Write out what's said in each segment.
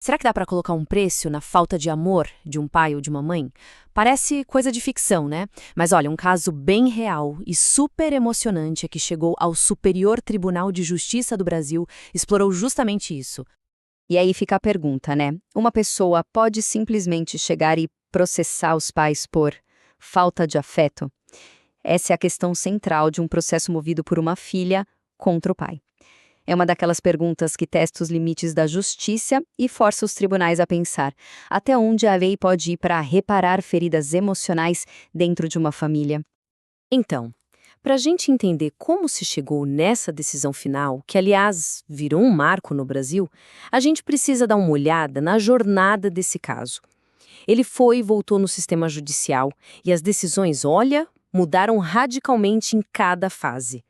Será que dá para colocar um preço na falta de amor de um pai ou de uma mãe? Parece coisa de ficção, né? Mas olha, um caso bem real e super emocionante é que chegou ao Superior Tribunal de Justiça do Brasil, explorou justamente isso. E aí fica a pergunta, né? Uma pessoa pode simplesmente chegar e processar os pais por falta de afeto? Essa é a questão central de um processo movido por uma filha contra o pai. É uma daquelas perguntas que testa os limites da justiça e força os tribunais a pensar até onde a lei pode ir para reparar feridas emocionais dentro de uma família. Então, para a gente entender como se chegou nessa decisão final, que aliás virou um marco no Brasil, a gente precisa dar uma olhada na jornada desse caso. Ele foi e voltou no sistema judicial e as decisões, olha, mudaram radicalmente em cada fase.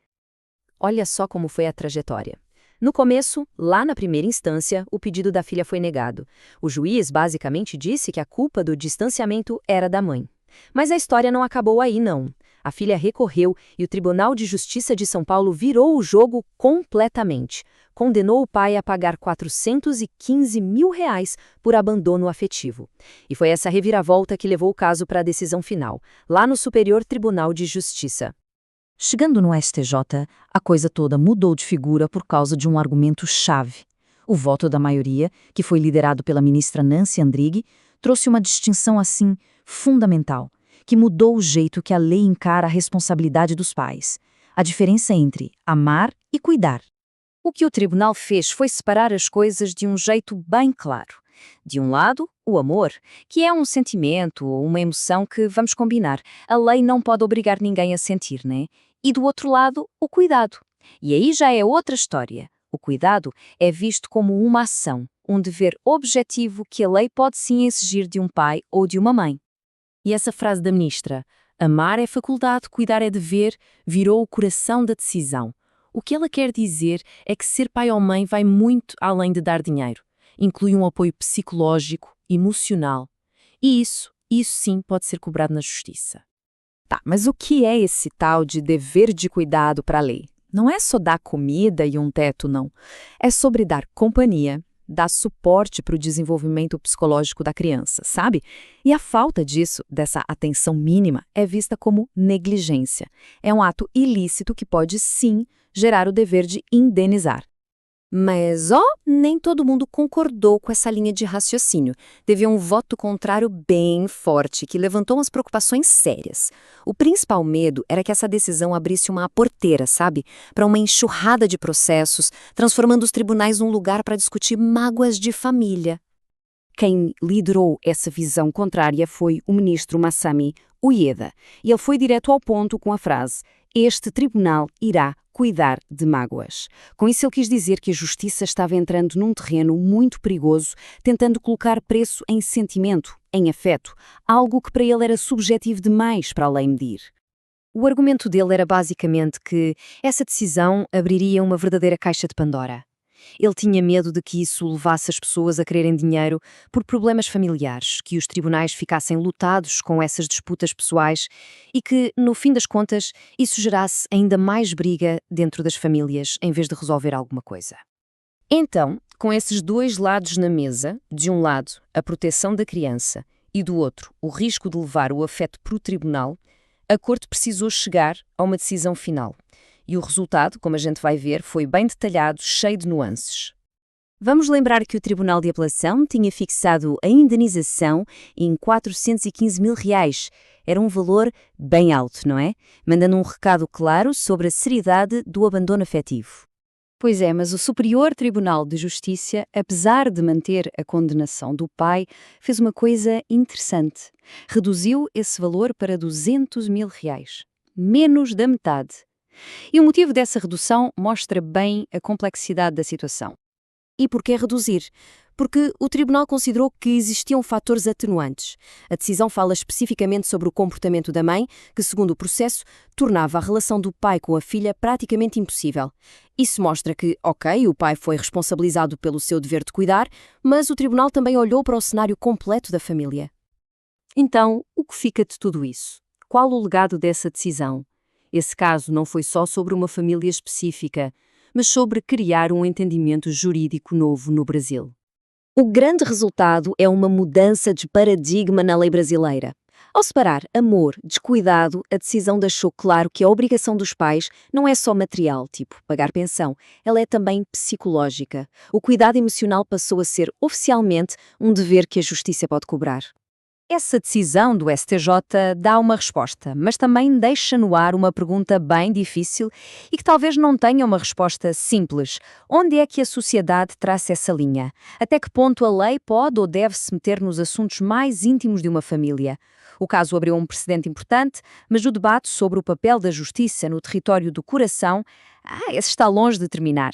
Olha só como foi a trajetória. No começo, lá na primeira instância, o pedido da filha foi negado. O juiz basicamente disse que a culpa do distanciamento era da mãe. Mas a história não acabou aí, não. A filha recorreu e o Tribunal de Justiça de São Paulo virou o jogo completamente. Condenou o pai a pagar R$ 415 mil por abandono afetivo. E foi essa reviravolta que levou o caso para a decisão final, lá no Superior Tribunal de Justiça. Chegando no STJ, a coisa toda mudou de figura por causa de um argumento-chave. O voto da maioria, que foi liderado pela ministra Nancy Andrighi, trouxe uma distinção assim fundamental, que mudou o jeito que a lei encara a responsabilidade dos pais. A diferença entre amar e cuidar. O que o tribunal fez foi separar as coisas de um jeito bem claro. De um lado, o amor, que é um sentimento ou uma emoção que, vamos combinar, a lei não pode obrigar ninguém a sentir, né? E do outro lado, o cuidado. E aí já é outra história. O cuidado é visto como uma ação, um dever objetivo que a lei pode sim exigir de um pai ou de uma mãe. E essa frase da ministra, amar é faculdade, cuidar é dever, virou o coração da decisão. O que ela quer dizer é que ser pai ou mãe vai muito além de dar dinheiro. Inclui um apoio psicológico, emocional. E isso sim pode ser cobrado na justiça. Tá, mas o que é esse tal de dever de cuidado para a lei? Não é só dar comida e um teto, não. É sobre dar companhia, dar suporte para o desenvolvimento psicológico da criança, sabe? E a falta disso, dessa atenção mínima, é vista como negligência. É um ato ilícito que pode, sim, gerar o dever de indenizar. Mas, nem todo mundo concordou com essa linha de raciocínio. Teve um voto contrário bem forte, que levantou umas preocupações sérias. O principal medo era que essa decisão abrisse uma porteira, sabe? Para uma enxurrada de processos, transformando os tribunais num lugar para discutir mágoas de família. Quem liderou essa visão contrária foi o ministro Masami Ueda. E ele foi direto ao ponto com a frase: "Este tribunal irá cuidar de mágoas". Com isso ele quis dizer que a justiça estava entrando num terreno muito perigoso, tentando colocar preço em sentimento, em afeto, algo que para ele era subjetivo demais para a lei medir. O argumento dele era basicamente que essa decisão abriria uma verdadeira caixa de Pandora. Ele tinha medo de que isso levasse as pessoas a quererem dinheiro por problemas familiares, que os tribunais ficassem lutados com essas disputas pessoais e que, no fim das contas, isso gerasse ainda mais briga dentro das famílias, em vez de resolver alguma coisa. Então, com esses dois lados na mesa, de um lado, a proteção da criança e do outro, o risco de levar o afeto para o tribunal, a Corte precisou chegar a uma decisão final. E o resultado, como a gente vai ver, foi bem detalhado, cheio de nuances. Vamos lembrar que o Tribunal de Apelação tinha fixado a indenização em R$ 415 mil. Era um valor bem alto, não é? Mandando um recado claro sobre a seriedade do abandono afetivo. Pois é, mas o Superior Tribunal de Justiça, apesar de manter a condenação do pai, fez uma coisa interessante. Reduziu esse valor para R$ 200 mil. Menos da metade. E o motivo dessa redução mostra bem a complexidade da situação. E por que reduzir? Porque o tribunal considerou que existiam fatores atenuantes. A decisão fala especificamente sobre o comportamento da mãe, que, segundo o processo, tornava a relação do pai com a filha praticamente impossível. Isso mostra que, ok, o pai foi responsabilizado pelo seu dever de cuidar, mas o tribunal também olhou para o cenário completo da família. Então, o que fica de tudo isso? Qual o legado dessa decisão? Esse caso não foi só sobre uma família específica, mas sobre criar um entendimento jurídico novo no Brasil. O grande resultado é uma mudança de paradigma na lei brasileira. Ao separar amor de cuidado, a decisão deixou claro que a obrigação dos pais não é só material, tipo pagar pensão, ela é também psicológica. O cuidado emocional passou a ser oficialmente um dever que a justiça pode cobrar. Essa decisão do STJ dá uma resposta, mas também deixa no ar uma pergunta bem difícil e que talvez não tenha uma resposta simples. Onde é que a sociedade traça essa linha? Até que ponto a lei pode ou deve se meter nos assuntos mais íntimos de uma família? O caso abriu um precedente importante, mas o debate sobre o papel da justiça no território do coração, esse está longe de terminar.